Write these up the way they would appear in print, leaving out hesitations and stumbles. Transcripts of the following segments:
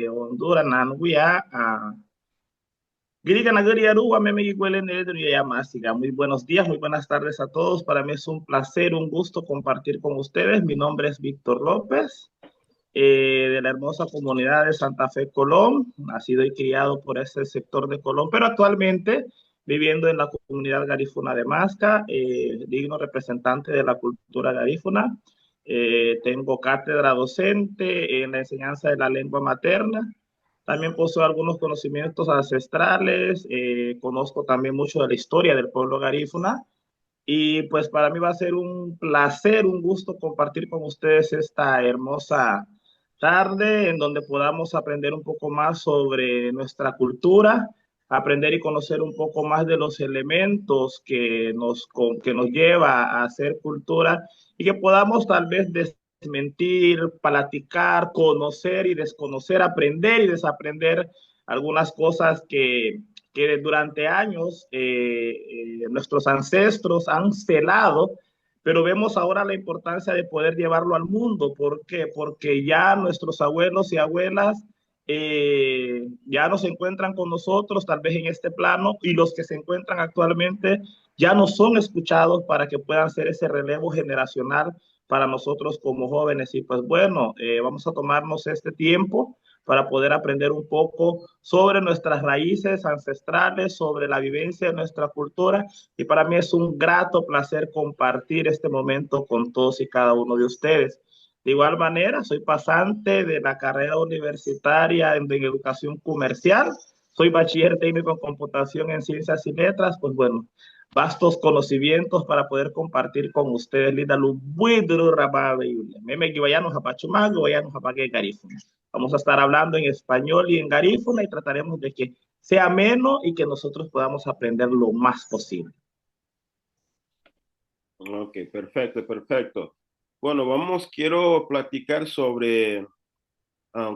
Honduras, Nanguya, muy buenos días, muy buenas tardes a todos. Para mí es un placer, un gusto compartir con ustedes. Mi nombre es Víctor López, de la hermosa comunidad de Santa Fe, Colón. Nacido y criado por ese sector de Colón, pero actualmente viviendo en la comunidad garífuna de Masca, digno representante de la cultura garífuna. Tengo cátedra docente en la enseñanza de la lengua materna. También poseo algunos conocimientos ancestrales, conozco también mucho de la historia del pueblo garífuna y pues para mí va a ser un placer, un gusto compartir con ustedes esta hermosa tarde en donde podamos aprender un poco más sobre nuestra cultura, aprender y conocer un poco más de los elementos que nos lleva a hacer cultura y que podamos tal vez desmentir, platicar, conocer y desconocer, aprender y desaprender algunas cosas que durante años nuestros ancestros han celado, pero vemos ahora la importancia de poder llevarlo al mundo. ¿Por qué? Porque ya nuestros abuelos y abuelas ya no se encuentran con nosotros, tal vez en este plano, y los que se encuentran actualmente ya no son escuchados para que puedan ser ese relevo generacional para nosotros como jóvenes. Y pues bueno, vamos a tomarnos este tiempo para poder aprender un poco sobre nuestras raíces ancestrales, sobre la vivencia de nuestra cultura. Y para mí es un grato placer compartir este momento con todos y cada uno de ustedes. De igual manera, soy pasante de la carrera universitaria en educación comercial. Soy bachiller técnico en computación en ciencias y letras. Pues bueno, vastos conocimientos para poder compartir con ustedes. Linda Luz, Buidru Rababe, Meme Guibayanos Apachumago, Guayanos Apague Garífuna. Vamos a estar hablando en español y en garífuna y trataremos de que sea ameno y que nosotros podamos aprender lo más posible. Ok, perfecto, perfecto. Bueno, quiero platicar sobre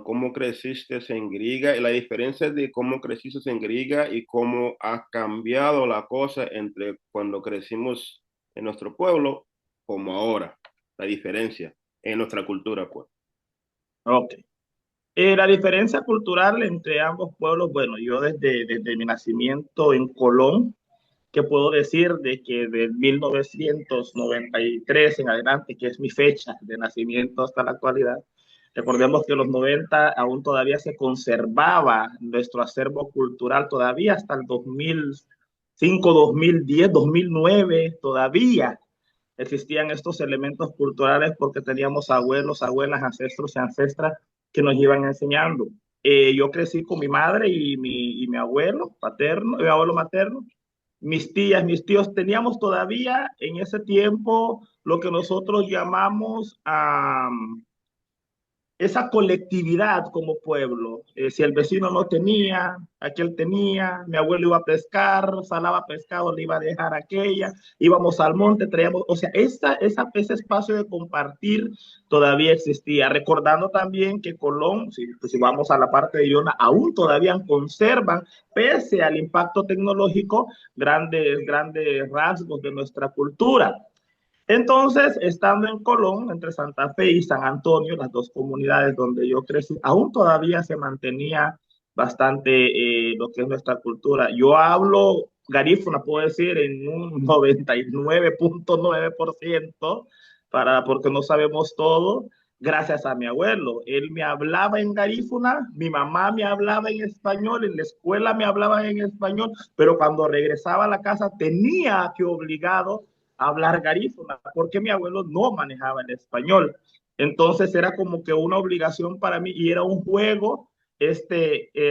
cómo creciste en Griga y la diferencia de cómo creciste en Griga y cómo ha cambiado la cosa entre cuando crecimos en nuestro pueblo como ahora, la diferencia en nuestra cultura, pues. Ok. La diferencia cultural entre ambos pueblos, bueno, yo desde mi nacimiento en Colón, que puedo decir de que de 1993 en adelante, que es mi fecha de nacimiento hasta la actualidad, recordemos que en los 90 aún todavía se conservaba nuestro acervo cultural, todavía hasta el 2005, 2010, 2009, todavía existían estos elementos culturales porque teníamos abuelos, abuelas, ancestros y ancestras que nos iban enseñando. Yo crecí con mi madre y mi abuelo paterno, mi abuelo materno, mis tías, mis tíos, teníamos todavía en ese tiempo lo que nosotros llamamos esa colectividad como pueblo. Si el vecino no tenía, aquel tenía, mi abuelo iba a pescar, salaba pescado, le iba a dejar aquella, íbamos al monte, traíamos, o sea, ese espacio de compartir todavía existía. Recordando también que Colón, si vamos a la parte de Iona, aún todavía conservan, pese al impacto tecnológico, grandes rasgos de nuestra cultura. Entonces, estando en Colón, entre Santa Fe y San Antonio, las dos comunidades donde yo crecí, aún todavía se mantenía bastante lo que es nuestra cultura. Yo hablo garífuna, puedo decir, en un 99.9%, porque no sabemos todo, gracias a mi abuelo. Él me hablaba en garífuna, mi mamá me hablaba en español, en la escuela me hablaban en español, pero cuando regresaba a la casa tenía que obligado hablar garífuna, porque mi abuelo no manejaba el español. Entonces era como que una obligación para mí y era un juego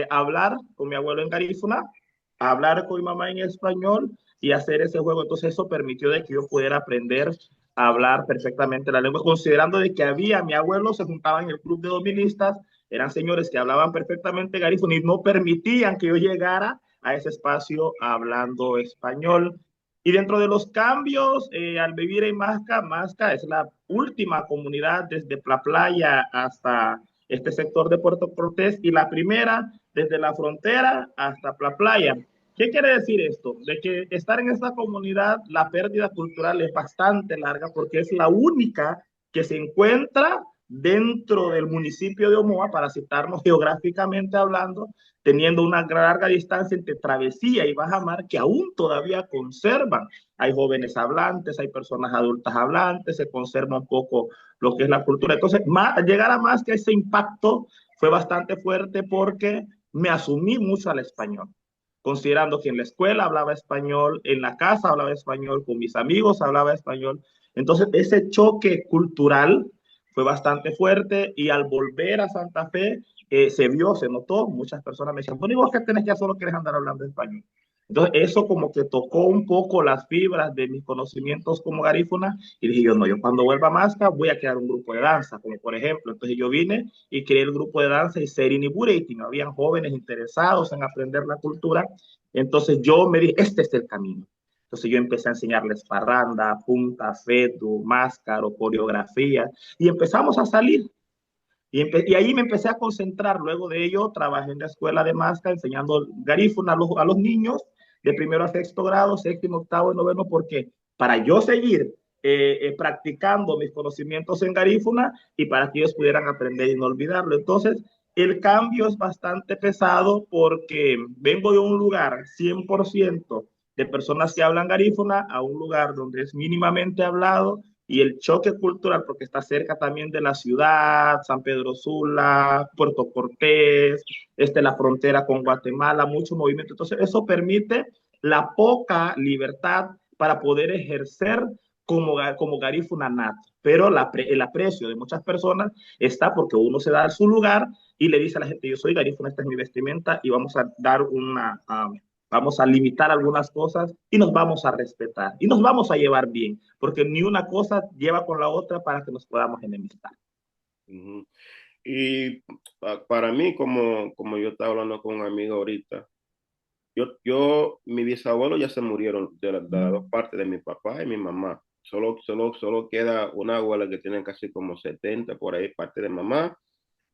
hablar con mi abuelo en garífuna, hablar con mi mamá en español y hacer ese juego. Entonces eso permitió de que yo pudiera aprender a hablar perfectamente la lengua, considerando de que había, mi abuelo se juntaba en el club de doministas, eran señores que hablaban perfectamente garífuna y no permitían que yo llegara a ese espacio hablando español. Y dentro de los cambios, al vivir en Masca, Masca es la última comunidad desde la playa hasta este sector de Puerto Cortés y la primera desde la frontera hasta la playa. ¿Qué quiere decir esto? De que estar en esta comunidad, la pérdida cultural es bastante larga porque es la única que se encuentra dentro del municipio de Omoa, para citarnos geográficamente hablando, teniendo una larga distancia entre Travesía y Bajamar, que aún todavía conservan. Hay jóvenes hablantes, hay personas adultas hablantes, se conserva un poco lo que es la cultura. Entonces, llegar a más que ese impacto fue bastante fuerte porque me asumí mucho al español, considerando que en la escuela hablaba español, en la casa hablaba español, con mis amigos hablaba español. Entonces, ese choque cultural fue bastante fuerte y al volver a Santa Fe se vio, se notó, muchas personas me decían, bueno, ¿y vos qué tenés que hacer? Solo quieres andar hablando español. Entonces, eso como que tocó un poco las fibras de mis conocimientos como garífuna y dije yo, no, yo cuando vuelva a Masca voy a crear un grupo de danza, como por ejemplo. Entonces yo vine y creé el grupo de danza y Serini Burating. Habían jóvenes interesados en aprender la cultura. Entonces yo me dije, este es el camino. Entonces yo empecé a enseñarles parranda, punta, fetu, máscaro, coreografía y empezamos a salir. Y ahí me empecé a concentrar. Luego de ello, trabajé en la escuela de máscara enseñando garífuna a los niños de primero a sexto grado, séptimo, octavo y noveno, porque para yo seguir practicando mis conocimientos en garífuna y para que ellos pudieran aprender y no olvidarlo. Entonces, el cambio es bastante pesado porque vengo de un lugar 100% de personas que hablan garífuna a un lugar donde es mínimamente hablado y el choque cultural, porque está cerca también de la ciudad, San Pedro Sula, Puerto Cortés, la frontera con Guatemala, mucho movimiento. Entonces, eso permite la poca libertad para poder ejercer como garífuna nato. Pero el aprecio de muchas personas está porque uno se da su lugar y le dice a la gente, yo soy garífuna, esta es mi vestimenta y vamos a dar vamos a limitar algunas cosas y nos vamos a respetar y nos vamos a llevar bien, porque ni una cosa lleva con la otra para que nos podamos enemistar. Ujú. Y para mí, como yo estaba hablando con un amigo ahorita, mi bisabuelo ya se murieron de las dos partes de mi papá y mi mamá. Solo queda una abuela que tiene casi como 70 por ahí, parte de mamá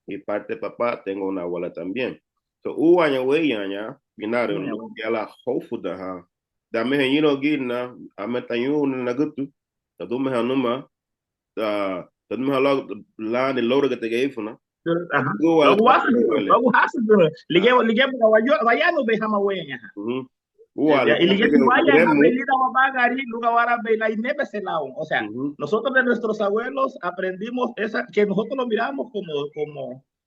y parte de papá. Tengo una abuela también. So, año güey, ya, binario, lo que a la hofuda, ha. Dame henyino gina, ametayu na gutu, tadu me hanuma, tadu me halag la ni loro que te gaifuna. Ajá. Igual, Lagu hasil dulu. Lige buka wayano be hama wenya. igual, Y lige que wayan habe gremu. lida wabagari luga wara be la inebe se laun. O sea, nosotros de nuestros abuelos aprendimos esa que nosotros lo miramos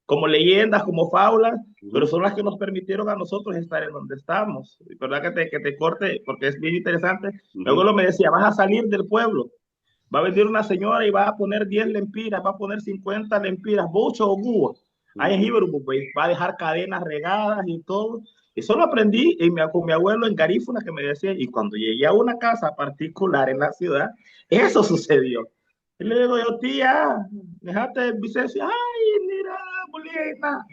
como leyendas, como fábulas, pero son las que nos permitieron a nosotros estar en donde estamos. ¿Verdad que te corte? Porque es bien interesante. Mi abuelo me decía, vas a salir del pueblo. Va a venir una señora y va a poner 10 lempiras, va a poner 50 lempiras, bocho o búho. Ahí en Iberu, pues, va a dejar cadenas regadas y todo. Eso lo aprendí con mi abuelo en Garífuna que me decía, y cuando llegué a una casa particular en la ciudad, eso sucedió. Y le digo yo, tía, déjate Vicencio, ay, mira, Molina.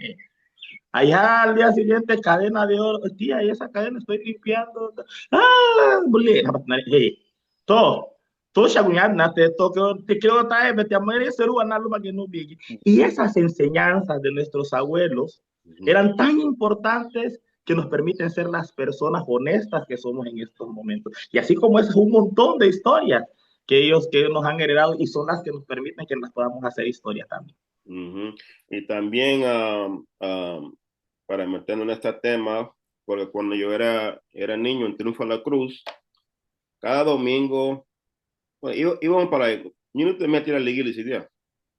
Allá al día siguiente, cadena de oro, tía, y esa cadena estoy limpiando. Ah, Molina, hey, todo. Todo shagunyana te quiero traer, te amé seru analo para que no bigi. Y esas enseñanzas de nuestros abuelos eran tan importantes que nos permiten ser las personas honestas que somos en estos momentos. Y así como es un montón de historias que nos han heredado y son las que nos permiten que las podamos hacer historia también. Y también para meternos en este tema, porque cuando yo era niño en Triunfo a la Cruz, cada domingo, bueno, íbamos para ahí. Yo no te metí a la iglesia,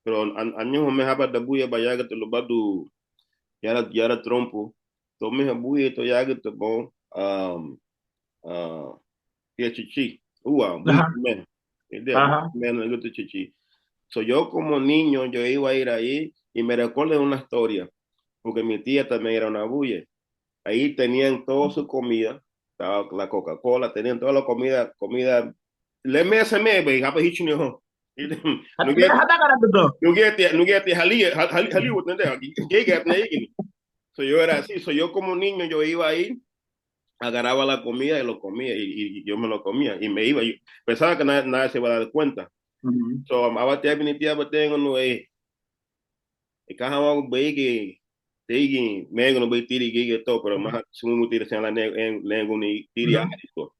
pero años me japa de bulla para allá que te lo va tu, ya era trompo. Todo me bulla, to ya que te bon, ah, ya chichi, bulla, Ajá, men. Idea, ajá. men, no chichi. So, yo como niño, yo iba a ir ahí y me recuerdo de una historia, porque mi tía también era una bulla. Ahí tenían toda su comida, estaba la Coca-Cola, tenían toda la comida. Le me hace me, ve, hapa hichi ni ho. No get Hollywood, ¿no? So, yo era así, so, yo como niño, yo iba ahí, agarraba la comida y lo comía, y yo me lo comía, y me iba, yo pensaba que nadie se iba a dar cuenta. Uh-huh. So, abate mi tía, bate, no, ikahawa baigi tigi mego no bai tiri gige to pero ma sumu tiri sana ne lengo ni tiri ari to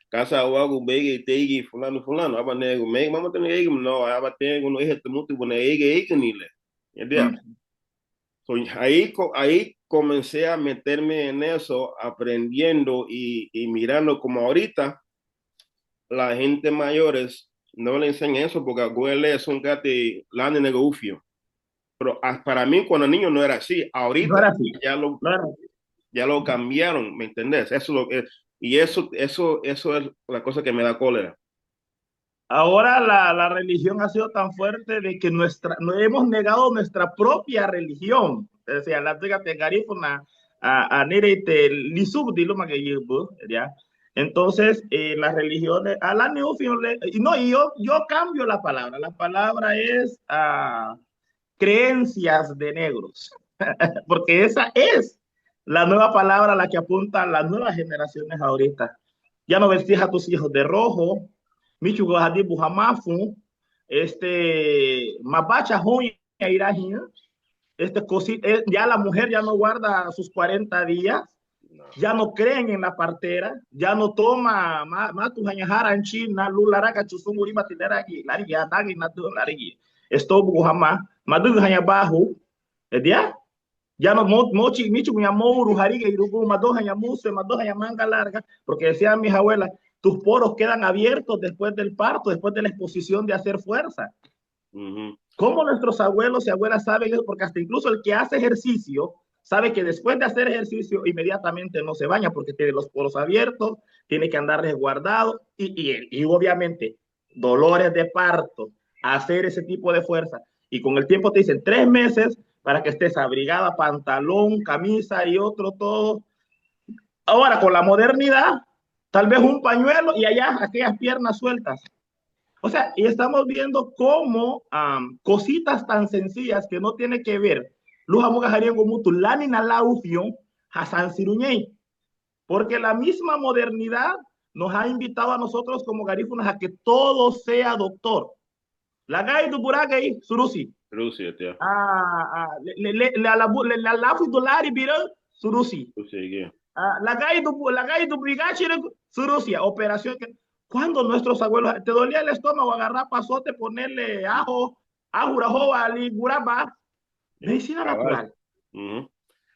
casa wagu bege tegi fulano fulano aba nego me mama tene ege no aba tengo no eje mutu bone ege nile. ¿Entiendes? Mm. So, ahí comencé a meterme en eso, aprendiendo y mirando como ahorita la gente mayores no le enseñan eso porque huele es un gati lane negofio. Pero para mí cuando niño no era así. No Ahorita era así. ya lo, No era así. ya lo cambiaron, ¿me entendés? Eso lo que y eso es la cosa que me da cólera. Ahora la religión ha sido tan fuerte de que no hemos negado nuestra propia religión. O sea, la tuya te garifuna a nerete lisub di lo que llevo, ¿ya? Entonces, las religiones, a la neofion, no, y yo cambio la palabra. La palabra es creencias de negros, porque esa es la nueva palabra a la que apuntan las nuevas generaciones ahorita. Ya no vestías a tus hijos de rojo, Michu Hadi Buhamafu, Mabacha Hoya Irahia, ya la mujer ya no guarda sus 40 días, No. ya no creen en la partera, ya no toma matu hanyahara en China, lularaka chusunguri matinderagi, lari ya nagi natu lari. Esto buhama, madu hanya bahu, dia ya no mochi michu mi amor hariga irugu mado hanya muse, mado hanya manga larga, porque decían mis abuelas, tus poros quedan abiertos después del parto, después de la exposición de hacer fuerza. ¿Cómo nuestros abuelos y abuelas saben eso? Porque hasta incluso el que hace ejercicio sabe que después de hacer ejercicio inmediatamente no se baña porque tiene los poros abiertos, tiene que andar resguardado y obviamente dolores de parto, hacer ese tipo de fuerza. Y con el tiempo te dicen 3 meses para que estés abrigada, pantalón, camisa y otro todo. Ahora con la modernidad, tal vez un pañuelo y allá aquellas piernas sueltas. O sea, y estamos viendo cómo cositas tan sencillas que no tienen que ver, luz amugajarían como tu lánina laufion, Hassan Siruñey, porque la misma modernidad nos ha invitado a nosotros como garífunas a que todo sea doctor. La gai du buragay, surusi. Rusia, tía. La lafu dolari bira, surusi. Rusia, La gai du brigachi, surusi. Operación que cuando nuestros abuelos te dolía el estómago, agarrar pasote, ponerle ajo, ajurajoa, liguraba, medicina cabal. natural.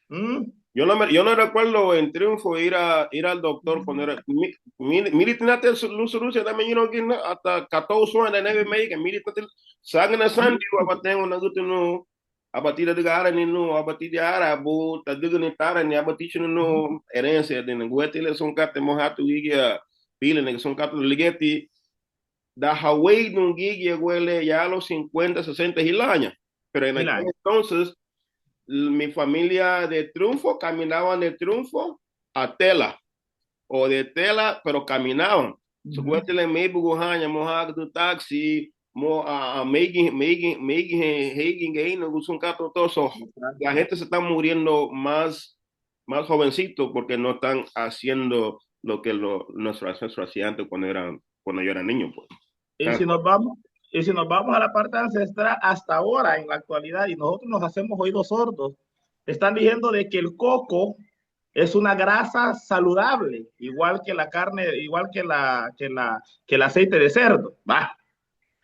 ¿Mm? Yo no recuerdo en Triunfo ir al doctor cuando era. Militinate luz Rusia también, hasta 14 años de neve médica, militinate sangue na sangue, abaten una gute no, abatida de gara ni no, abatida ara, abo, tadiga ni tara ni abaticho no, herencia de neguete, le son cate mojato giga, pile, ne son cate ligeti, da Hawaii no giga, huele ya a los 50, 60 años. Pero en aquel entonces, mi familia de Triunfo caminaban de Triunfo a Tela o de Tela, pero caminaban. Supuestamente me buguhanya mohag do taxi mo a making Hagen no gusun cato todo. La gente se está muriendo más jovencito porque no están haciendo lo que nuestros ancestros hacían antes cuando yo era niño, pues. Y si nos vamos, y si nos vamos a la parte ancestral hasta ahora, en la actualidad, y nosotros nos hacemos oídos sordos, están diciendo de que el coco es una grasa saludable, igual que la carne, igual que el aceite de cerdo. Va.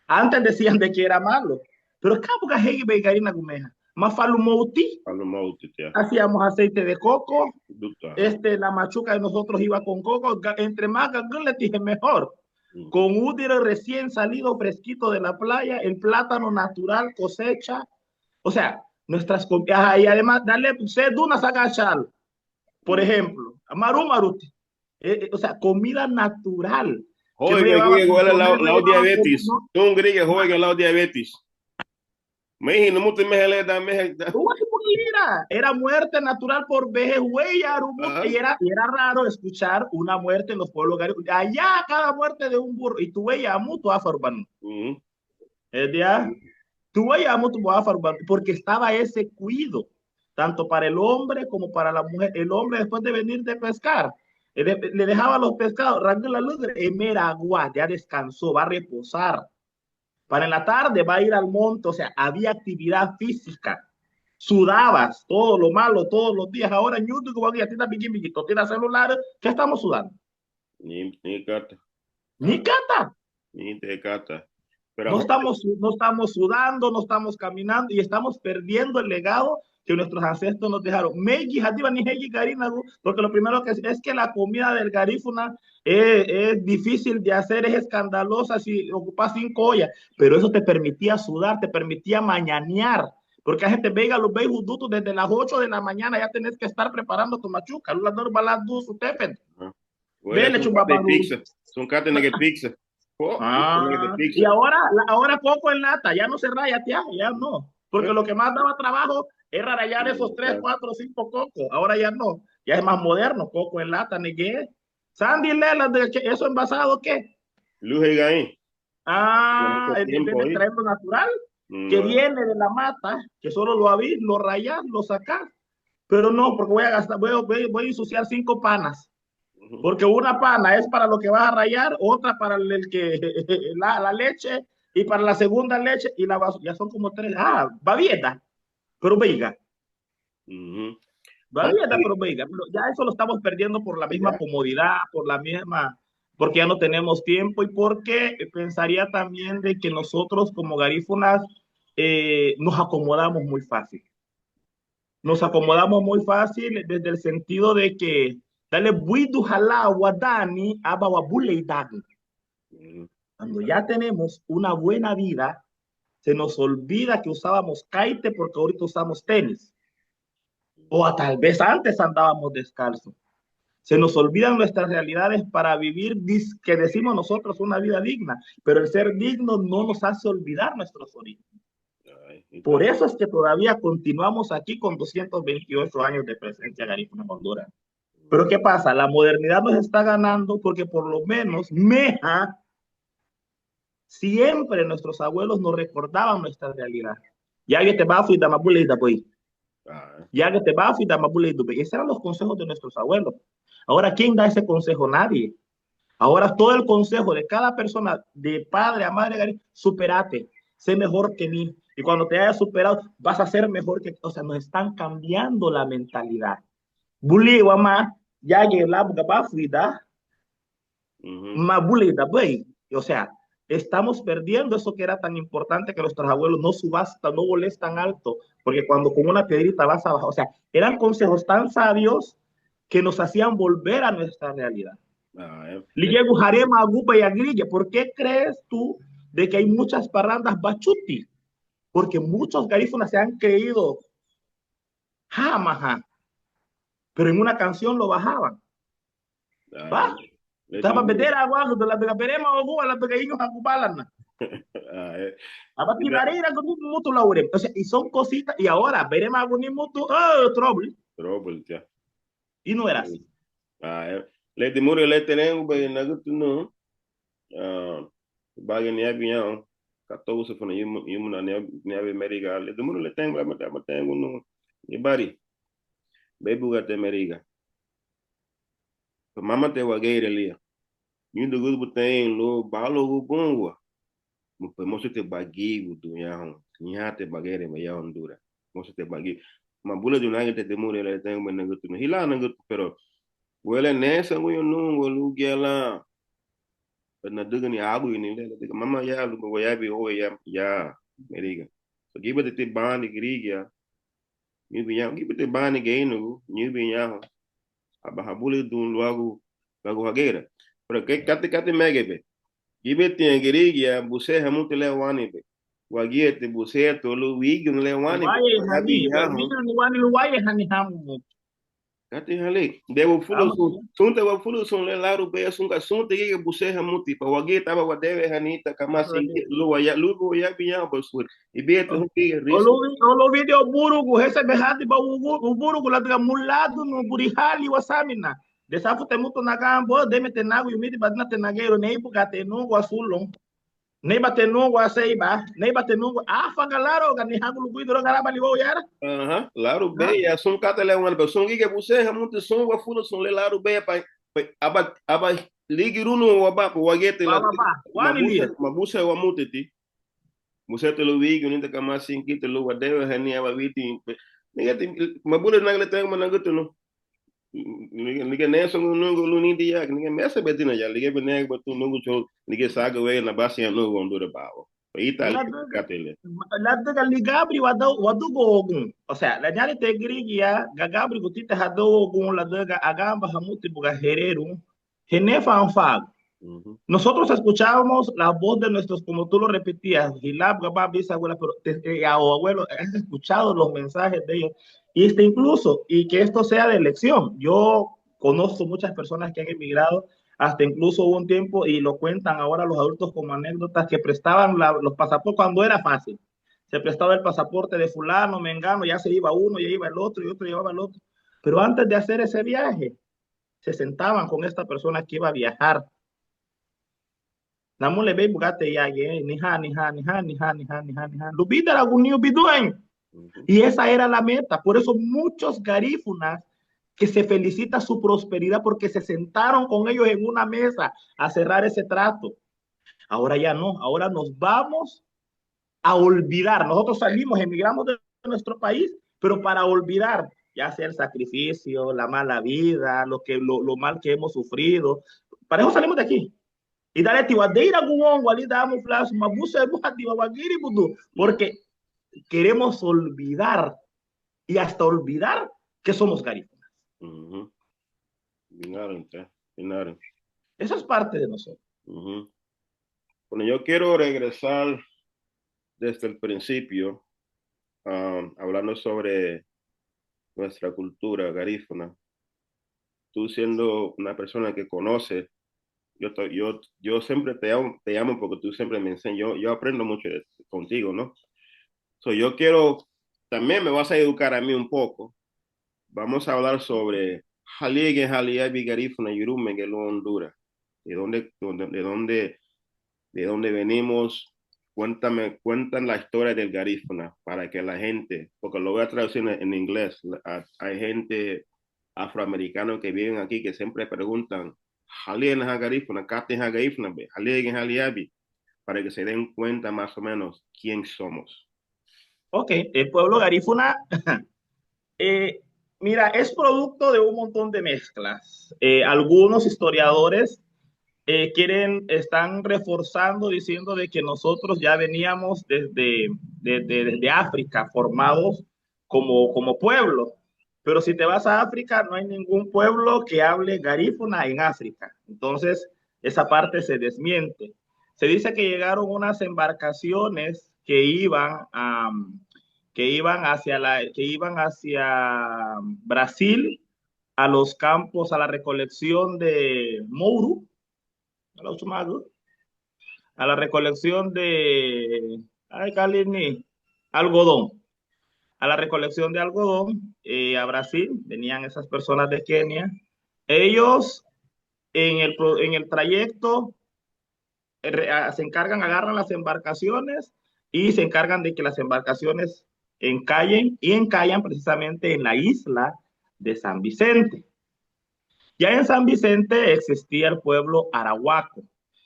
Antes decían de que era malo, pero acá hegi begarina gumeja. Mafalumouti, hacíamos aceite de coco, la machuca de nosotros iba con coco, entre más le dije mejor. Con útero recién salido fresquito de la playa, el plátano natural cosecha, o sea, nuestras comidas, y además darle sed una sagachal, por ejemplo, maru maruti, o sea, comida natural. Que no Joder, llevaba huele consomé, no la llevaba diabetes. ¿no? Un gringo juega la diabetes. Me no mucho me Era muerte natural por veje y era raro escuchar una muerte en los pueblos garífunas. Allá cada muerte de un burro y tu veías mucho afarban. Es de tu veías mucho afarban porque estaba ese cuido tanto para el hombre como para la mujer. El hombre después de venir de pescar le dejaba los pescados, arrancó la luz, agua, ya descansó, va a reposar. Para en la tarde va a ir al monte, o sea, había actividad física. Sudabas todo lo malo todos los días. Ahora en YouTube, cuando ya tienes celular, ¿qué estamos sudando? Ni cata, Ni cata. ni te cata. Pero No estamos sudando, no estamos caminando y estamos perdiendo el legado que nuestros ancestros nos dejaron. Porque lo primero que es que la comida del garífuna es difícil de hacer, es escandalosa si ocupas 5 ollas, pero eso te permitía sudar, te permitía mañanear. Porque la gente vega los dutos desde las 8 de la mañana, ya tenés que estar preparando tu machuca. huele a Vele, un cata de chumbabaru. pizza. Es un cata de pizza. Oh, de Y pizza. ahora coco en lata, ya no se raya, tía, ya no. Porque lo que más daba trabajo era rayar esos 3, 4, 5 cocos. Ahora ya no. Ya es más moderno, coco en lata, negué. Sandy Lela, ¿eso envasado qué? Luz y ahí. En vez Tiempo de ahí. traerlo natural, que No. viene de la mata, que solo lo abrís, lo rayás, lo sacás. Pero no, porque voy a gastar, voy a ensuciar 5 panas. Porque una pana es para lo que vas a rayar, otra para el que la leche y para la segunda leche y la ya son como 3. Va bien, pero veiga, va bien, pero veiga. Pero ya eso lo estamos perdiendo por la misma Ya. comodidad, porque ya no tenemos tiempo y porque pensaría también de que nosotros como garífunas nos acomodamos muy fácil. Nos acomodamos muy fácil desde el sentido de que dale buidu hala wadani abawabule dani. Cuando ya tenemos una buena vida, se nos olvida que usábamos caite porque ahorita usamos tenis. O tal vez antes andábamos descalzos. Se nos olvidan nuestras realidades para vivir, que decimos nosotros, una vida digna. Pero el ser digno no nos hace olvidar nuestros orígenes. Por eso es que todavía continuamos aquí con 228 años de presencia garífuna en Honduras. Pero ¿qué pasa? La modernidad nos está ganando porque por lo menos siempre nuestros abuelos nos recordaban nuestra realidad. Ya que te va a fuir, dama bulita, pues. Ya que te va a fuir, dama bulita, pues. Esos eran los consejos de nuestros abuelos. Ahora, ¿quién da ese consejo? Nadie. Ahora, todo el consejo de cada persona, de padre a madre, superate, sé mejor que mí. Y cuando te hayas superado, vas a ser mejor que. O sea, nos están cambiando la mentalidad. Bully, mamá, ya que la va a fuir, Mabulida, güey. O sea, estamos perdiendo eso que era tan importante que nuestros abuelos no subastan, no voles tan alto, porque cuando con una piedrita vas a bajar, o sea, eran consejos tan sabios que nos hacían volver a nuestra realidad. ¿Por qué crees tú de que hay muchas parrandas bachuti? Porque muchos garífunas se han creído jamaja, pero en una canción lo bajaban. ¿Va? Estaba meter agua, la pegaremos a la pequeños a cubalan. O sea, y son cositas, y ahora veremos algún mutu, trouble. Y no era así. Le timur le tenemos be na gutu no. Bagin ya biyan. Kato se fona yum na ne be meriga. Le timur le tengo la tengo no. Ni bari. Be buga te meriga. Mama te wageire lia. Yun do gudu buteng lo balo gu bongwa. Mo pe mo se te bagi gudu ya hon. Ni ha te bagere ba ya Honduras. Mo se te bagi. Ma bula de una que te timur le tengo be na gutu no. Hila na gutu pero wele nesa nguyo nungo lugela na duga ni agu ni le duga mama ya lugo ya bi o ya meriga so gibe te bani grigia ni bi ya gibe te bani geinu ni bi ya aba habule dun lagu hagera pero que kate megebe gibe te grigia buse hamu te le wani be wagie te buse to lu wigi le wani be Luwaye ya bi hani, ya ho mimi ni wani luwaye hani hamu. kate hale debo fulo sunte wa fulo son le laru be sunga sunte ge buse hamuti pa wage taba wa debe hanita kama singi lugo ya biya bolsur ibete hunki risk Olo video burugu, hese behati ba uburugu la mulado no burihali wasamina. Desafu temuto nagambo, deme tenago yumiti badna tenagero neibu gatenungu asulong. Neiba tenungu aseiba, neiba tenungu afa galaro gani hagu luguidro garaba liwo yara. aha laru be ya sun kata le wan be sun ge buse hamuti sun wa fulo sun le laru be pa aba ligi runo wa ba wage te la Ba, wani liya. mabuse wa mutiti musete lo wigi unita kama singi te lo wa debe hani aba viti mabule nagle tengo managutu no Lige Nelson nungu luni dia lige mesa betina ya lige benek betu nungu chol lige saga we na basi ya nungu ondure bawo. Ita lige katele. Lado gali Gabri wadu gogun. O sea, la nyale te grigia gagabri gutite hado ogun la daga agamba hamuti buga hereru. Genefa anfag. Nosotros escuchábamos la voz de nuestros, como tú lo repetías, Gilab, Gabab, bisabuela, pero abuelo, has escuchado los mensajes de ellos. Y incluso, y que esto sea de elección. Yo conozco muchas personas que han emigrado, hasta incluso hubo un tiempo, y lo cuentan ahora los adultos como anécdotas, que prestaban los pasaportes cuando era fácil. Se prestaba el pasaporte de fulano, mengano, ya se iba uno, ya iba el otro, y otro llevaba el otro. Pero antes de hacer ese viaje, se sentaban con esta persona que iba a viajar. Namun lebih bugate ya Lubita la Y esa era la meta. Por eso muchos garífunas que se felicita su prosperidad porque se sentaron con ellos en una mesa a cerrar ese trato. Ahora ya no, ahora nos vamos a olvidar. Nosotros salimos, emigramos de nuestro país, pero para olvidar, ya sea el sacrificio, la mala vida, lo mal que hemos sufrido. Para eso salimos de aquí. Y dale tiwadeira guon walida amo flash mabuse buhati wagiri budu porque queremos olvidar y hasta olvidar que somos garífunas. Eso es parte de nosotros. Bueno, yo quiero regresar desde el principio, hablando sobre nuestra cultura garífuna. Tú siendo una persona que conoce, yo siempre te amo porque tú siempre me enseñas, yo aprendo mucho contigo, ¿no? Yo quiero, también me vas a educar a mí un poco. Vamos a hablar sobre Jalí, Jalí, Garífuna, Yurume, Honduras. De dónde venimos. Cuentan la historia del garífuna para que la gente, porque lo voy a traducir en inglés, hay gente afroamericana que viven aquí que siempre preguntan, para que se den cuenta más o menos quién somos. Ok, el pueblo garífuna, mira, es producto de un montón de mezclas. Algunos historiadores están reforzando diciendo de que nosotros ya veníamos desde África formados como pueblo. Pero si te vas a África, no hay ningún pueblo que hable garífuna en África. Entonces, esa parte se desmiente. Se dice que llegaron unas embarcaciones que iban hacia Brasil, a los campos, a la recolección de Mouru, a la recolección de algodón. A la recolección de algodón a Brasil, venían esas personas de Kenia. Ellos en el trayecto se encargan, agarran las embarcaciones y se encargan de que las embarcaciones encallan precisamente en la isla de San Vicente. Ya en San Vicente existía el pueblo arahuaco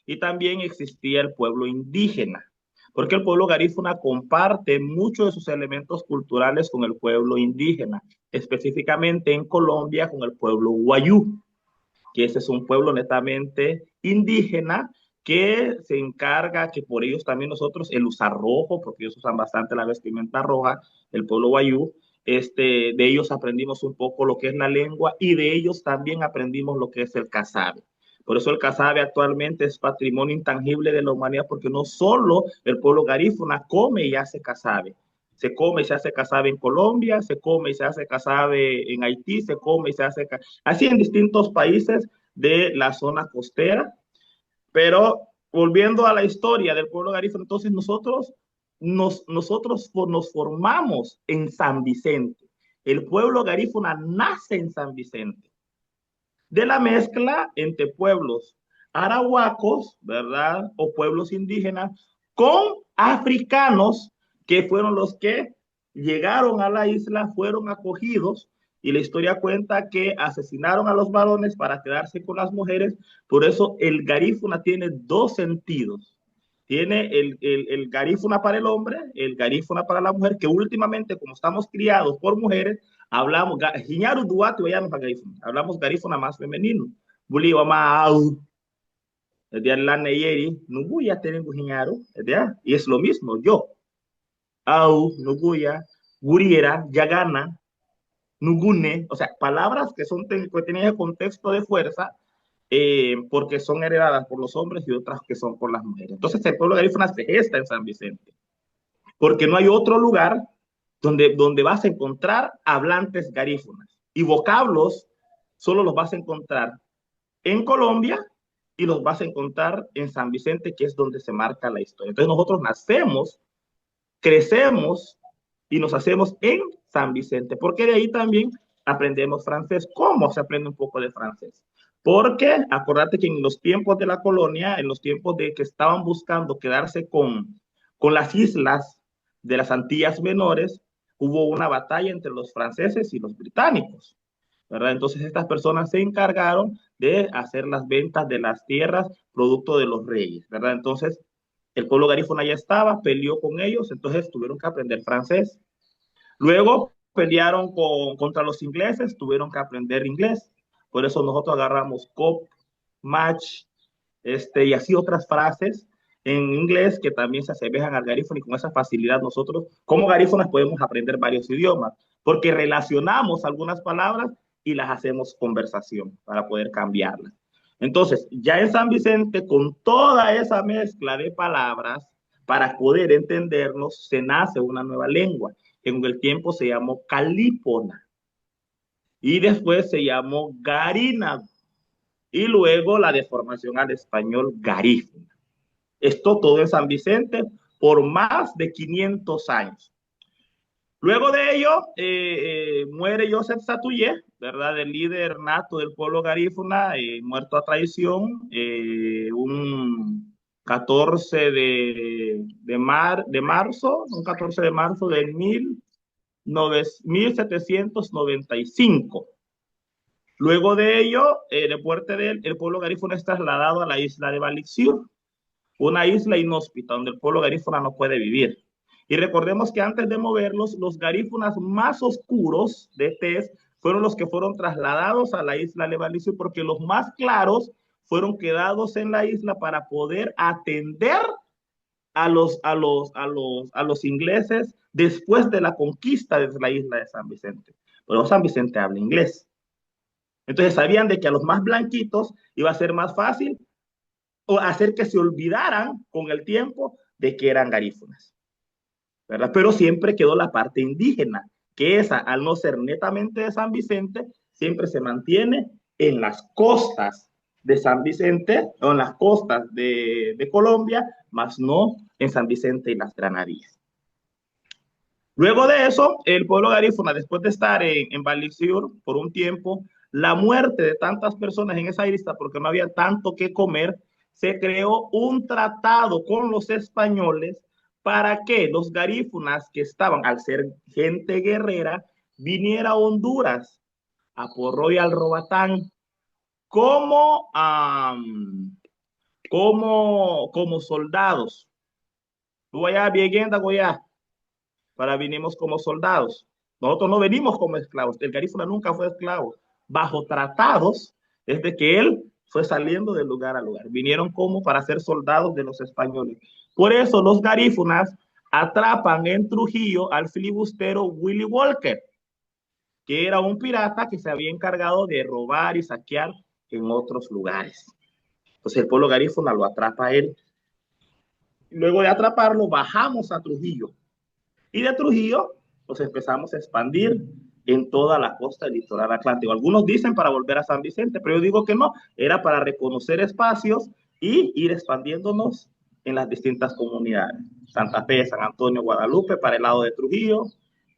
y también existía el pueblo indígena, porque el pueblo garífuna comparte muchos de sus elementos culturales con el pueblo indígena, específicamente en Colombia con el pueblo guayú, que ese es un pueblo netamente indígena que se encarga, que por ellos también nosotros, el usar rojo, porque ellos usan bastante la vestimenta roja, el pueblo guayú, de ellos aprendimos un poco lo que es la lengua y de ellos también aprendimos lo que es el casabe. Por eso el casabe actualmente es patrimonio intangible de la humanidad, porque no solo el pueblo garífuna come y hace casabe. Se come y se hace casabe en Colombia, se come y se hace casabe en Haití, se come y se hace así en distintos países de la zona costera. Pero volviendo a la historia del pueblo garífuna, entonces nosotros nos formamos en San Vicente. El pueblo garífuna nace en San Vicente. De la mezcla entre pueblos arahuacos, ¿verdad? O pueblos indígenas con africanos que fueron los que llegaron a la isla, fueron acogidos y la historia cuenta que asesinaron a los varones para quedarse con las mujeres. Por eso el garífuna tiene dos sentidos. Tiene el garífuna para el hombre, el garífuna para la mujer, que últimamente, como estamos criados por mujeres, Hablamos, Hiñaru Duarte, vayamos a garífuna. Hablamos garífuna más femenino. Buli wama au. El día de la Neyeri, Nuguya tengo Hiñaru. Y es lo mismo, yo. Au, Nuguya, Guriera, Yagana, Nugune. O sea, palabras que son que tienen el contexto de fuerza porque son heredadas por los hombres y otras que son por las mujeres. Entonces, el pueblo garífuna se gesta en San Vicente porque no hay otro lugar donde vas a encontrar hablantes garífunas. Y vocablos solo los vas a encontrar en Colombia y los vas a encontrar en San Vicente, que es donde se marca la historia. Entonces nosotros nacemos, crecemos y nos hacemos en San Vicente, porque de ahí también aprendemos francés. ¿Cómo se aprende un poco de francés? Porque acordate que en los tiempos de la colonia, en los tiempos de que estaban buscando quedarse con las islas de las Antillas Menores, hubo una batalla entre los franceses y los británicos, ¿verdad? Entonces estas personas se encargaron de hacer las ventas de las tierras producto de los reyes, ¿verdad? Entonces el pueblo garífuna ya estaba, peleó con ellos, entonces tuvieron que aprender francés. Luego pelearon contra los ingleses, tuvieron que aprender inglés. Por eso nosotros agarramos cop, match, y así otras frases en inglés que también se asemejan al garífono y con esa facilidad nosotros como garífonas podemos aprender varios idiomas porque relacionamos algunas palabras y las hacemos conversación para poder cambiarlas. Entonces, ya en San Vicente, con toda esa mezcla de palabras, para poder entendernos, se nace una nueva lengua, que en el tiempo se llamó calípona y después se llamó garina y luego la deformación al español garífuna. Esto todo en San Vicente por más de 500 años. Luego de ello, muere Joseph Satuyé, ¿verdad? El líder nato del pueblo garífuna, muerto a traición, un 14 de marzo, un 14 de marzo de 1795. Luego de ello, de muerte de él, el pueblo garífuna es trasladado a la isla de Balixir, una isla inhóspita donde el pueblo garífuna no puede vivir. Y recordemos que antes de moverlos, los garífunas más oscuros de tez fueron los que fueron trasladados a la isla de Balixir porque los más claros fueron quedados en la isla para poder atender a los ingleses después de la conquista de la isla de San Vicente. Pero San Vicente habla inglés. Entonces sabían de que a los más blanquitos iba a ser más fácil o hacer que se olvidaran con el tiempo de que eran garífunas, ¿verdad? Pero siempre quedó la parte indígena, que esa, al no ser netamente de San Vicente, siempre se mantiene en las costas de San Vicente o en las costas de Colombia, más no en San Vicente y las Granadillas. Luego de eso, el pueblo garífuna, después de estar en Balixir por un tiempo, la muerte de tantas personas en esa isla porque no había tanto que comer, se creó un tratado con los españoles para que los garífunas que estaban, al ser gente guerrera, viniera a Honduras, a Porro y al Robatán, como, como soldados. Tú allá, bien, Goya, para vinimos como soldados. Nosotros no venimos como esclavos. El garífuna nunca fue esclavo. Bajo tratados, desde que él fue saliendo de lugar a lugar. Vinieron como para ser soldados de los españoles. Por eso los garífunas atrapan en Trujillo al filibustero Willy Walker, que era un pirata que se había encargado de robar y saquear en otros lugares. Entonces el pueblo garífuna lo atrapa a él. Luego de atraparlo, bajamos a Trujillo. Y de Trujillo, pues empezamos a expandir en toda la costa del litoral atlántico. Algunos dicen para volver a San Vicente, pero yo digo que no, era para reconocer espacios y ir expandiéndonos en las distintas comunidades. Santa Fe, San Antonio, Guadalupe, para el lado de Trujillo,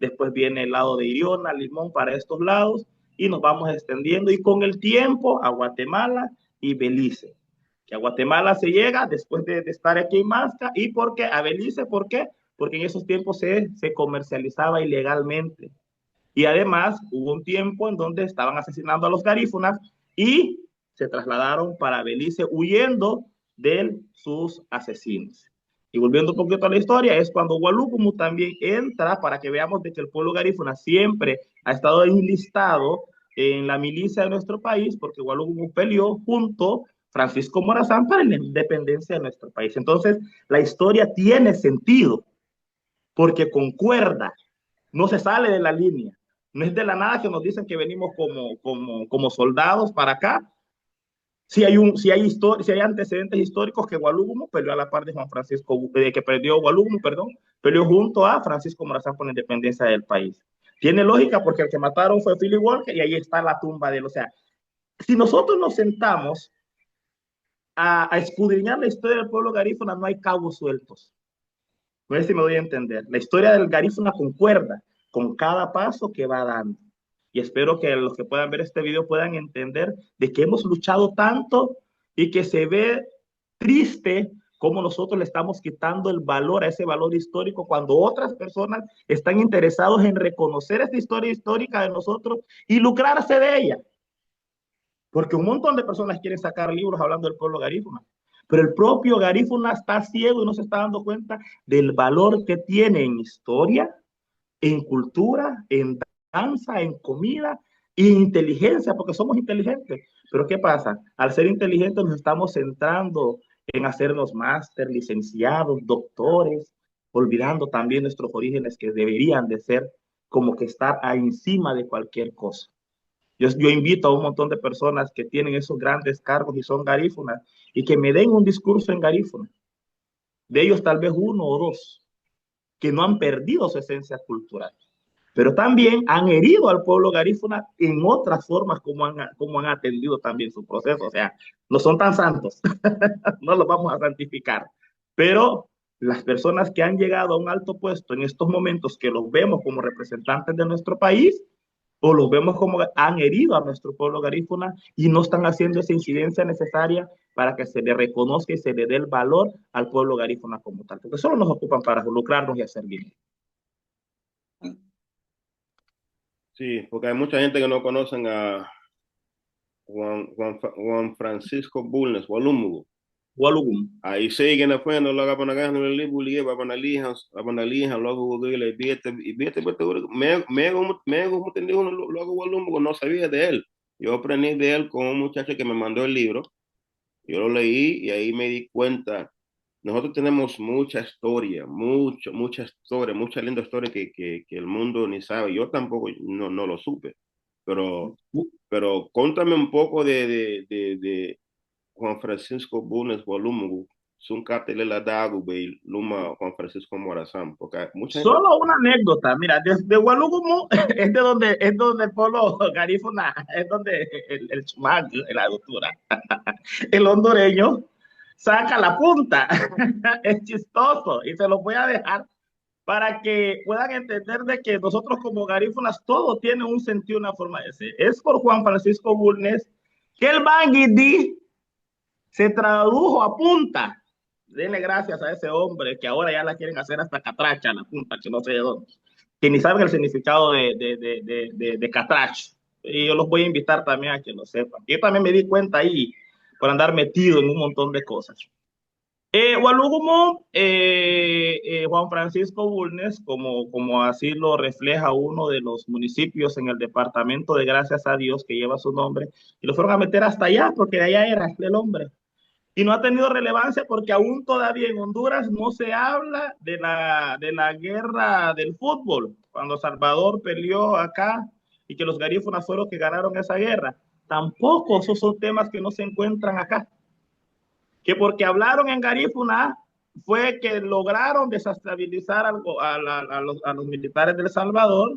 después viene el lado de Iriona, Limón, para estos lados, y nos vamos extendiendo, y con el tiempo a Guatemala y Belice. Que a Guatemala se llega después de estar aquí en Masca, y porque a Belice, ¿por qué? Porque en esos tiempos se comercializaba ilegalmente. Y además hubo un tiempo en donde estaban asesinando a los garífunas y se trasladaron para Belice huyendo de sus asesinos. Y volviendo un poquito a la historia, es cuando Gualúcumo también entra para que veamos de que el pueblo garífuna siempre ha estado enlistado en la milicia de nuestro país, porque Gualúcumo peleó junto a Francisco Morazán para la independencia de nuestro país. Entonces, la historia tiene sentido, porque concuerda, no se sale de la línea. No es de la nada que nos dicen que venimos como soldados para acá. Si hay antecedentes históricos que Gualúgumo peleó a la par de Juan Francisco, que perdió Gualúgumo, perdón, peleó junto a Francisco Morazán por la independencia del país. Tiene lógica porque el que mataron fue Philip Walker y ahí está la tumba de él. O sea, si nosotros nos sentamos a escudriñar la historia del pueblo garífuna, no hay cabos sueltos. No sé si me doy a entender. La historia del Garífuna concuerda con cada paso que va dando. Y espero que los que puedan ver este video puedan entender de que hemos luchado tanto y que se ve triste cómo nosotros le estamos quitando el valor a ese valor histórico cuando otras personas están interesados en reconocer esta historia histórica de nosotros y lucrarse de ella. Porque un montón de personas quieren sacar libros hablando del pueblo garífuna. Pero el propio garífuna está ciego y no se está dando cuenta del valor que tiene en historia, en cultura, en danza, en comida y en inteligencia, porque somos inteligentes. Pero ¿qué pasa? Al ser inteligentes nos estamos centrando en hacernos máster, licenciados, doctores, olvidando también nuestros orígenes que deberían de ser como que estar encima de cualquier cosa. Yo invito a un montón de personas que tienen esos grandes cargos y son garífunas y que me den un discurso en garífuna. De ellos tal vez uno o dos que no han perdido su esencia cultural, pero también han herido al pueblo garífuna en otras formas como han atendido también su proceso. O sea, no son tan santos, no los vamos a santificar, pero las personas que han llegado a un alto puesto en estos momentos, que los vemos como representantes de nuestro país, o los vemos como han herido a nuestro pueblo garífuna y no están haciendo esa incidencia necesaria para que se le reconozca y se le dé el valor al pueblo garífuna como tal, porque solo nos ocupan para lucrarnos y hacer bien. Sí, porque hay mucha gente que no conocen a Juan Francisco Bulnes, Walumugo. Walugum. Aí siguen afuera, lo hagan para no le bulie, va para lihan, logo le viete, me como te digo, logo Walumugo, no sabía de él. Yo aprendí de él con un muchacho que me mandó el libro, yo lo leí y ahí me di cuenta. Nosotros tenemos mucha historia, mucha linda historia que el mundo ni sabe. Yo tampoco no lo supe, pero, pero contame un poco de Juan Francisco Bulnes Volumo, sun cartelela dago be Luma Juan Francisco Morazán, porque mucha gente. Solo una anécdota, mira, desde Gualúgumo es donde el pueblo garífuna, es donde el chumán, la altura, el hondureño saca la punta. Es chistoso y se los voy a dejar para que puedan entender de que nosotros como garífunas todo tiene un sentido, una forma de ser. Es por Juan Francisco Bulnes que el Banguidi se tradujo a punta. Denle gracias a ese hombre que ahora ya la quieren hacer hasta catracha, la punta, que no sé de dónde, que ni saben el significado de catracho. Y yo los voy a invitar también a que lo sepan. Yo también me di cuenta ahí por andar metido en un montón de cosas. Gualúgumo, Juan Francisco Bulnes, como así lo refleja uno de los municipios en el departamento de Gracias a Dios que lleva su nombre, y lo fueron a meter hasta allá porque de allá era el hombre. Y no ha tenido relevancia porque aún todavía en Honduras no se habla de la guerra del fútbol, cuando Salvador peleó acá y que los garífunas fueron los que ganaron esa guerra. Tampoco esos son temas que no se encuentran acá. Que porque hablaron en garífuna fue que lograron desestabilizar a los militares de El Salvador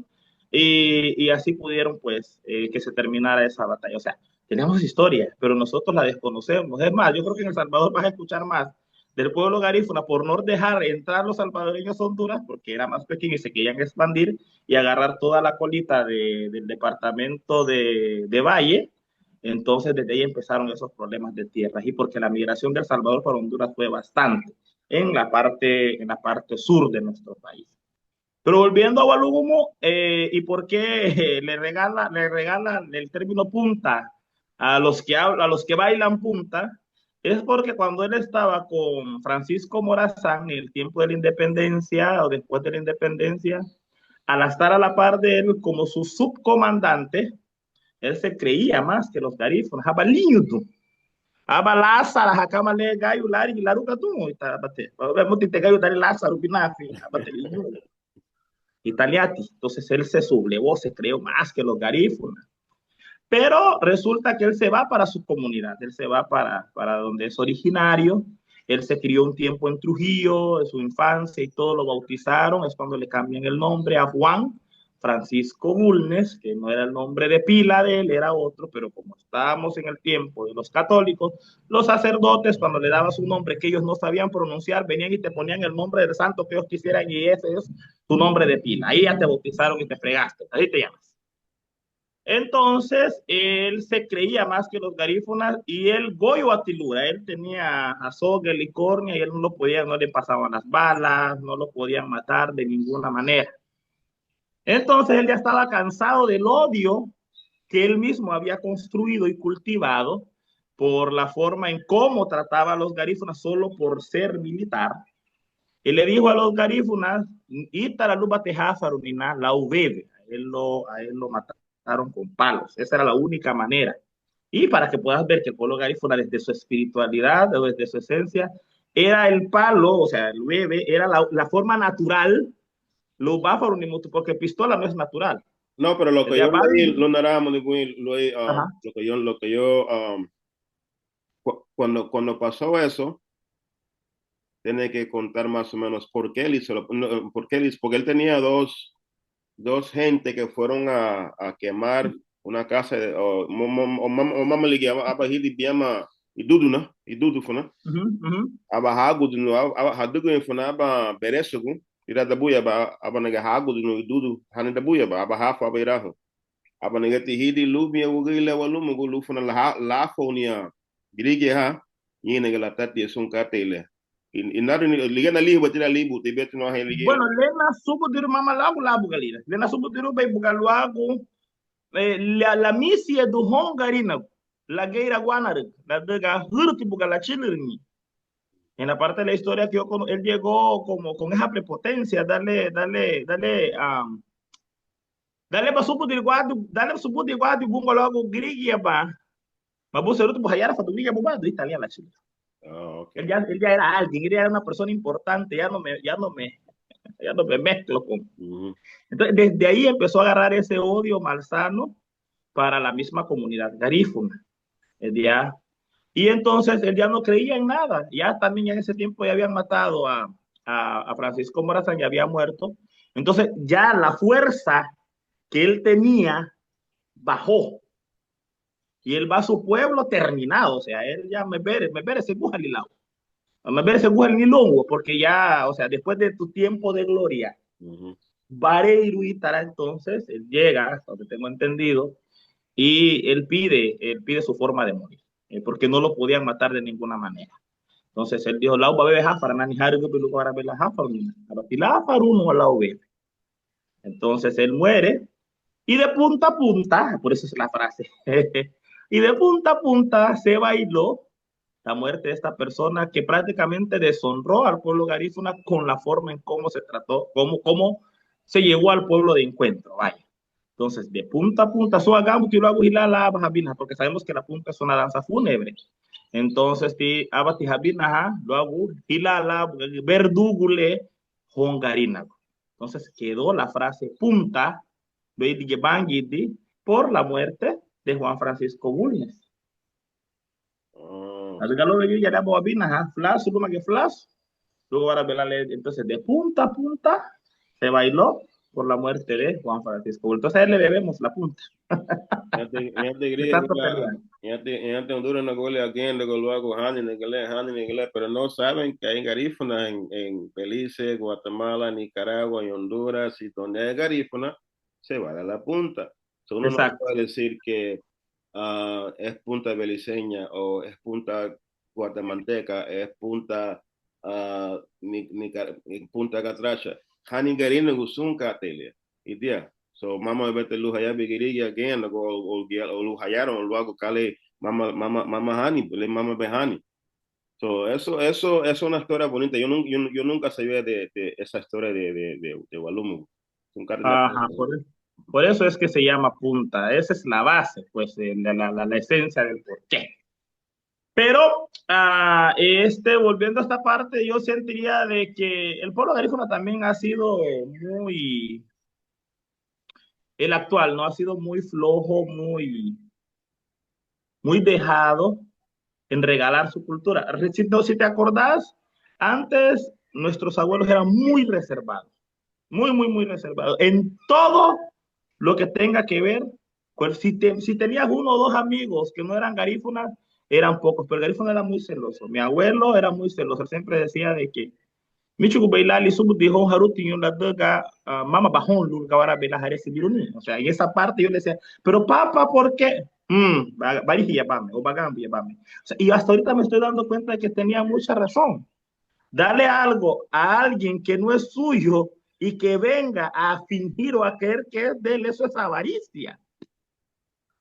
y así pudieron pues que se terminara esa batalla. O sea, tenemos historia, pero nosotros la desconocemos. Es más, yo creo que en El Salvador vas a escuchar más del pueblo garífuna por no dejar entrar los salvadoreños a Honduras, porque era más pequeño y se querían expandir y agarrar toda la colita del departamento de Valle. Entonces, desde ahí empezaron esos problemas de tierras y porque la migración de El Salvador para Honduras fue bastante en la parte sur de nuestro país. Pero volviendo a Gualúgumo, ¿y por qué le regalan el término punta a los que bailan punta? Es porque cuando él estaba con Francisco Morazán en el tiempo de la independencia o después de la independencia, al estar a la par de él como su subcomandante, él se creía más que los garífonas. Abaliñuto. Abalasa, la jacama le gallo, lari, y laruca tú, bate. Vamos te gallo, dar Lázaro, pinafi, abate, italiati. Entonces él se sublevó, se creó más que los garífonas. Pero resulta que él se va para su comunidad, él se va para donde es originario, él se crió un tiempo en Trujillo, en su infancia y todo lo bautizaron, es cuando le cambian el nombre a Juan Francisco Bulnes, que no era el nombre de pila de él, era otro, pero como estábamos en el tiempo de los católicos, los sacerdotes cuando le daban su nombre que ellos no sabían pronunciar, venían y te ponían el nombre del santo que ellos quisieran y ese es tu nombre de pila, ahí ya te bautizaron y te fregaste, ahí te llamas. Entonces, él se creía más que los garífunas y el Goyo Atilura, él tenía azogue, licornia y él no lo podía, no le pasaban las balas, no lo podían matar de ninguna manera. Entonces, él ya estaba cansado del odio que él mismo había construido y cultivado por la forma en cómo trataba a los garífunas solo por ser militar. Él le dijo a los garífunas, Itaraluba Tejáfarunina, la UVB, a él lo mataron con palos, esa era la única manera. Y para que puedas ver que el pueblo garífuna desde su espiritualidad, desde su esencia, era el palo, o sea, el UVB, era la forma natural, lo báfaro porque pistola no es natural. No, pero lo El que de yo leí, Abadi, lo narramos, ajá. cuando pasó eso, tiene que contar más o menos por qué él hizo, por qué él hizo, porque él tenía dos gente que fueron a quemar una casa, o mama ligi, abahidi biama, idudu funa, abahagudu, hadugu funa, beresugu, ira dabuya naga hagudu, idudu, dabuya abahafu, abirahu. Nagati hidi lubia wugile walumu gulu funa la fonia girige ha yine gala tati sun katele inaru ni ligana lihi batira libu tibet no ha lige. Bueno, Lena supo tiru mama labu galina. Lena supo tiru bay bugaluagu la misia do Hongarina, la gueira guanare, la de Gahurti bugala chilirni. En la parte de la historia que él llegó como con esa prepotencia, dale dale supo de guardo bungo logo grigia ba. Mabu seruto buhayara fatu grigia bubado italiana la chile. Oh, okay. Él ya era alguien, él ya era una persona importante, ya no me mezclo con. Ujú. Entonces, desde ahí empezó a agarrar ese odio malsano para la misma comunidad garífuna. Ya. Y entonces él ya no creía en nada. Ya también en ese tiempo ya habían matado a Francisco Morazán, ya había muerto. Entonces ya la fuerza que él tenía bajó. Y él va a su pueblo terminado. O sea, él ya me ver ese gujalilao. Me ver ese gujalilongo, porque ya, o sea, después de tu tiempo de gloria, Ujú. Vareiru Itara, entonces, él llega, hasta donde tengo entendido, y él pide su forma de morir, porque no lo podían matar de ninguna manera. Entonces él dijo, "Lau bebe jafara, nani hari que pilu para ver la jafara, la faruno lau bebe." Entonces él muere y de punta a punta, por eso es la frase, y de punta a punta se bailó la muerte de esta persona que prácticamente deshonró al pueblo garífuna con la forma en cómo se trató, cómo se llegó al pueblo de encuentro, vaya. Entonces, de punta a punta, so hagamos que lo hago hilala, porque sabemos que la punta es una danza fúnebre. Entonces, abati habina, lo hago hilala, verdugule, hongarina. Entonces, quedó la frase punta, por la muerte de Juan Francisco Bulnes. Oh, Así que lo que yo ya le hago habina, flash, supongo que flash. Luego ahora entonces de punta a punta se bailó por la muerte de Juan Francisco. Entonces a él le debemos la punta yate de griega, tanto pelear. yate Honduras no gole aquí en luego Hani, Negole, pero no saben que hay garífunas en Belice, Guatemala, Nicaragua y Honduras, y donde hay garífunas, se va a la punta. So, uno no Exacto, puede decir que es punta beliceña o es punta guatemalteca, es punta, punta catracha. Hani garino gusun catelia. Y tía. So mama bete luz allá bigirigi again o luz allá o luego cale mama hani le mama behani. So, eso es una historia bonita. Yo nunca sabía de esa historia de Walloon. Nunca Ajá, por eso es que se llama punta. Esa es la base, pues, la esencia del porqué. Pero, volviendo a esta parte, yo sentiría de que el pueblo garífuna también ha sido muy, el actual, ¿no? Ha sido muy flojo, muy dejado en regalar su cultura. Si te acordás, antes nuestros abuelos eran muy reservados, muy reservados. En todo lo que tenga que ver, pues si tenías uno o dos amigos que no eran garífunas, eran pocos, pero el garífuna era muy celoso. Mi abuelo era muy celoso, siempre decía de que Michu Bailali subu dijo Haruti y la daga mama bajón lu gawara bela jaresi biruni. O sea, en esa parte yo le decía, pero papá, ¿por qué? Bari ya pame, o bagambi ya pame. O sea, y hasta ahorita me estoy dando cuenta de que tenía mucha razón. Darle algo a alguien que no es suyo y que venga a fingir o a creer que es de él, eso es avaricia.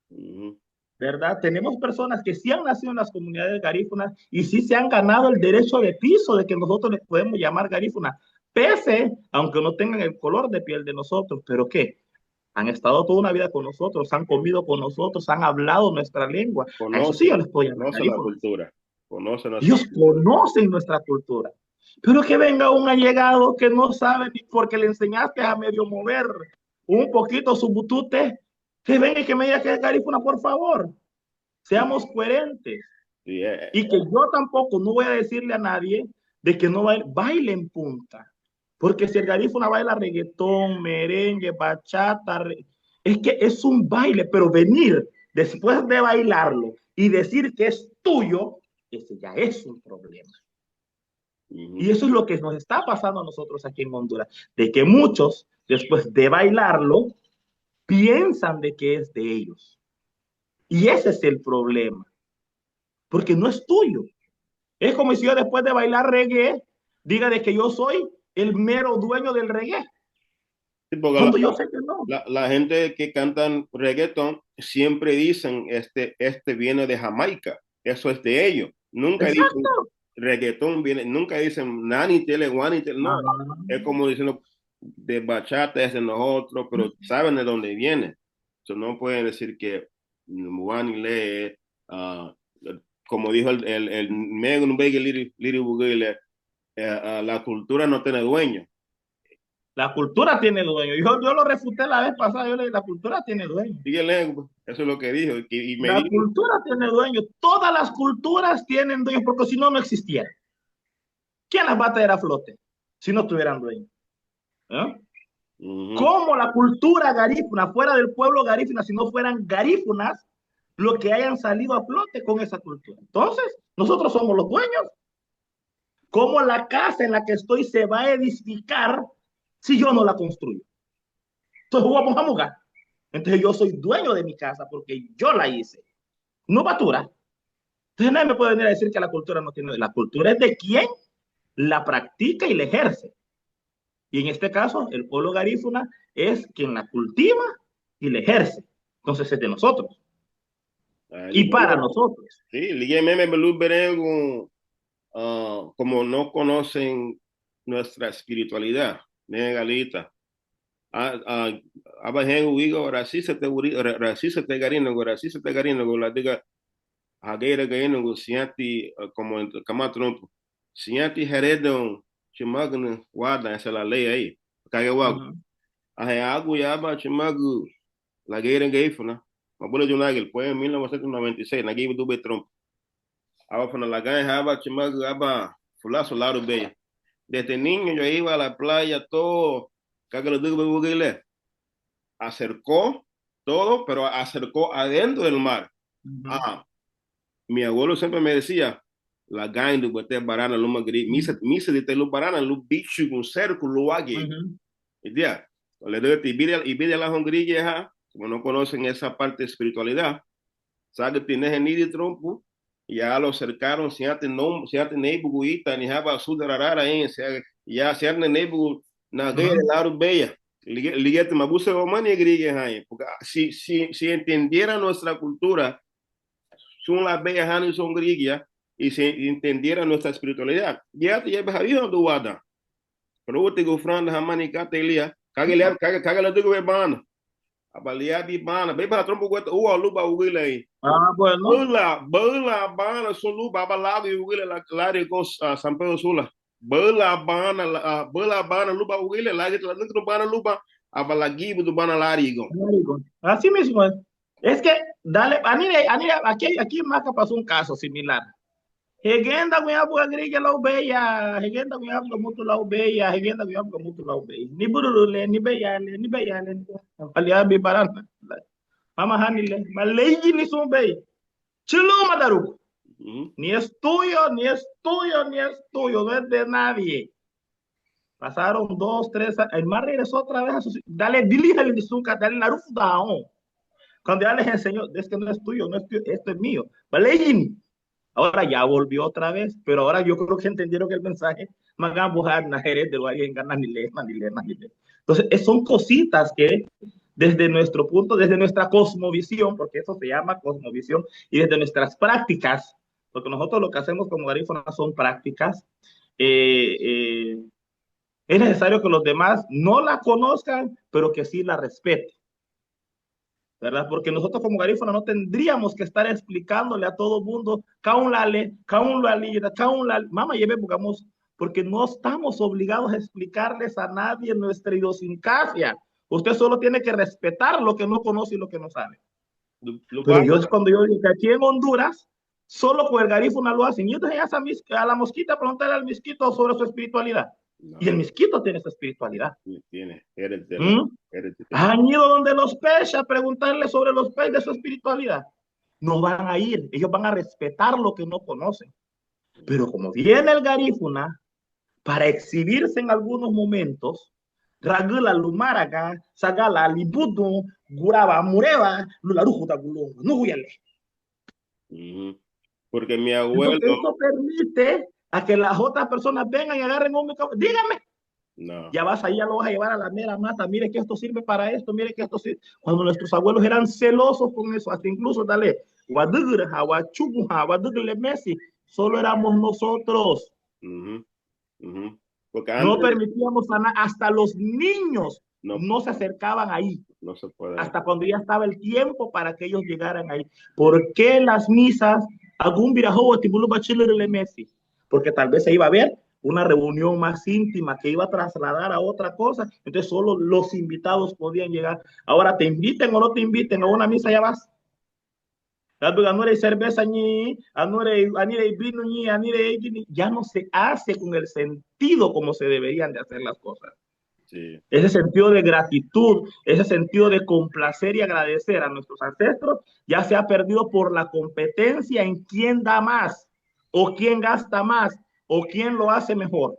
Ujú. ¿Verdad? Tenemos personas que sí han nacido en las comunidades garífunas y sí se han ganado el derecho de piso de que nosotros les podemos llamar garífunas, pese, aunque no tengan el color de piel de nosotros, pero ¿qué? Han estado toda una vida con nosotros, han comido con nosotros, han hablado nuestra lengua. A eso sí yo les puedo llamar Conoce la garífunas. cultura, conoce nuestra Ellos cultura. conocen nuestra cultura. Pero que venga un allegado que no sabe ni porque le enseñaste a medio mover un poquito su butute, que venga y que me diga que es garífuna, por favor. Sí, Seamos coherentes. sí, Y que yo tampoco no voy a decirle a nadie de que no baile en punta. Porque si el garífuna baila reggaetón, merengue, bachata, es que es un baile, pero venir después de bailarlo y decir que es tuyo, ese ya es un problema. Y ujú. eso es lo que nos está pasando a nosotros aquí en Honduras, de que muchos, después de bailarlo, piensan de que es de ellos. Y ese es el problema, porque no es tuyo. Es como si yo después de bailar reggae diga de que yo soy el mero dueño del reggae, Sí, porque cuando yo sé que no. la gente que cantan reggaeton siempre dicen, este viene de Jamaica, eso es de ellos. Nunca dicen Exacto. reggaetón viene, nunca dicen nani tele, guani tele, no. Ajá. Es como diciendo de bachata es de nosotros, pero saben de dónde viene. So, no pueden decir que guani le, ah, como dijo el Megan Bagel Little Bugile, la cultura no tiene dueño. La cultura tiene dueño. Yo lo refuté la vez pasada. Yo le dije, la cultura tiene dueño. Dígale, eso es lo que dijo. Y me La dijo, cultura tiene dueño. Todas las culturas tienen dueño, porque si no, no existieran. ¿Quién las va a traer a flote si no tuvieran dueño? ¿Eh? ujú, ¿Cómo la cultura garífuna, fuera del pueblo garífuna, si no fueran garífunas, lo que hayan salido a flote con esa cultura? Entonces, nosotros somos los dueños. ¿Cómo la casa en la que estoy se va a edificar si yo no la construyo? Entonces vamos a jugar. Entonces yo soy dueño de mi casa porque yo la hice. No batura. Entonces nadie me puede venir a decir que la cultura no tiene. La cultura es de quien la practica y la ejerce. Y en este caso, el pueblo garífuna es quien la cultiva y la ejerce. Entonces es de nosotros y para nosotros. sí, ligue meme belu berengu, como no conocen nuestra espiritualidad, negalita. Abajengu wigo rasi se te garino, la diga, hageira garino, sianti, como en Camatrompo, sianti heredon, chimagno, guarda, esa es la ley ahí. Kagawago. Uh -huh. Aje agu yaba, chimagu, la guerra en Gaifuna. Mabuelo Junagel, fue en 1996, na Gaifu Dube Trump. Aba para la ganja, aba chimagu, aba fulazo lado bella. Desde niño yo iba a la playa, todo, caga lo Dube acercó todo, pero acercó adentro del mar. Uh -huh. Ah, mi abuelo siempre me decía, la ganja de Guate Barana, Luma Gris, misa de Telu Barana, Lu Bichu, un cerco, Lu Uh Agui. -huh. Y ya, le doy y pide a la hongrilla, como no conocen esa parte de espiritualidad, sabe que tienes ni de trompo, ya lo cercaron, si hate nebu guita, ni haba su de rara, ya se arne nebu, na Uh gay de -huh. la bella, ligete mabuse o mani grille, porque si entendiera nuestra cultura, son las bellas y son grillas, y se entendiera nuestra espiritualidad. Ya te llevas a Dios a tu guarda. Pero vos te gofrando jamani catelia, cágale tu bebana. Abalia di bana, beba trompo gueta, luba wile. Ah, bueno. Bela bana sulu baba lago e wile la de gos San Pedro Sula. Bela bana luba wile la de la bana luba abalagi do bana larigo. Así mismo es. Es que, dale, aquí en Maca pasó un caso similar. Hegenda kuya buga grige lau beya, hegenda kuya buga mutu lau beya, hegenda kuya buga mutu lau beya. Ni buru le, ni beya le, ni beya le. Kali abi barana. Mama hani le, maleji ni sun bey. Chilo madaru. Ni es tuyo, ni es tuyo, ni es tuyo, no es de nadie. Pasaron 2, 3 años. El mar regresó otra vez a su. Dale, dilíjale de su dale la ruf down. Cuando ya les enseñó, es que no es tuyo, no es tuyo, esto es mío. Maleji. Ahora ya volvió otra vez, pero ahora yo creo que entendieron que el mensaje entonces son cositas que desde nuestro punto, desde nuestra cosmovisión, porque eso se llama cosmovisión, y desde nuestras prácticas, porque nosotros lo que hacemos como garífonas son prácticas, eh, eh, es necesario que los demás no la conozcan, pero que sí la respeten. ¿Verdad? Porque nosotros como garífona no tendríamos que estar explicándole a todo mundo, mamá, lleve, buscamos, porque no estamos obligados a explicarles a nadie nuestra idiosincrasia. Usted solo tiene que respetar lo que no conoce y lo que no sabe. Pero yo es cuando yo digo que aquí en Honduras, solo con el garífuna lo hacen. Y entonces a la mosquita preguntarle al mosquito sobre su espiritualidad. No. Y el mosquito tiene esa espiritualidad. Tiene. Han ido donde los peces a preguntarle sobre los peces de su espiritualidad. No van a ir, ellos van a respetar lo que no conocen. Pero como viene el garífuna para exhibirse en algunos momentos, Ragula Lumaraga, Sagala Libudu, Guraba Mureva, Lularujuta Gulunga, no huyale. Porque mi abuelo. Entonces, eso permite a que las otras personas vengan y agarren un micrófono. Dígame. No. Ya vas allá, lo vas a llevar a la mera mata. Mire que esto sirve para esto, mire que esto sirve. Cuando nuestros abuelos eran celosos con eso, hasta incluso, dale, Messi, solo éramos nosotros. Porque antes, no permitíamos sanar, hasta los niños no se acercaban ahí. No se puede. Hasta cuando ya estaba el tiempo para que ellos llegaran ahí. ¿Por qué las misas, algún virajo de Messi? Porque tal vez se iba a ver una reunión más íntima que iba a trasladar a otra cosa, entonces solo los invitados podían llegar. Ahora te inviten o no te inviten a una misa, ya vas. Ya no se hace con el sentido como se deberían de hacer las cosas. Sí. Ese sentido de gratitud, ese sentido de complacer y agradecer a nuestros ancestros ya se ha perdido por la competencia en quién da más o quién gasta más o quién lo hace mejor.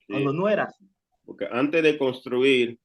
Sí. Cuando no era así. Porque antes de construir,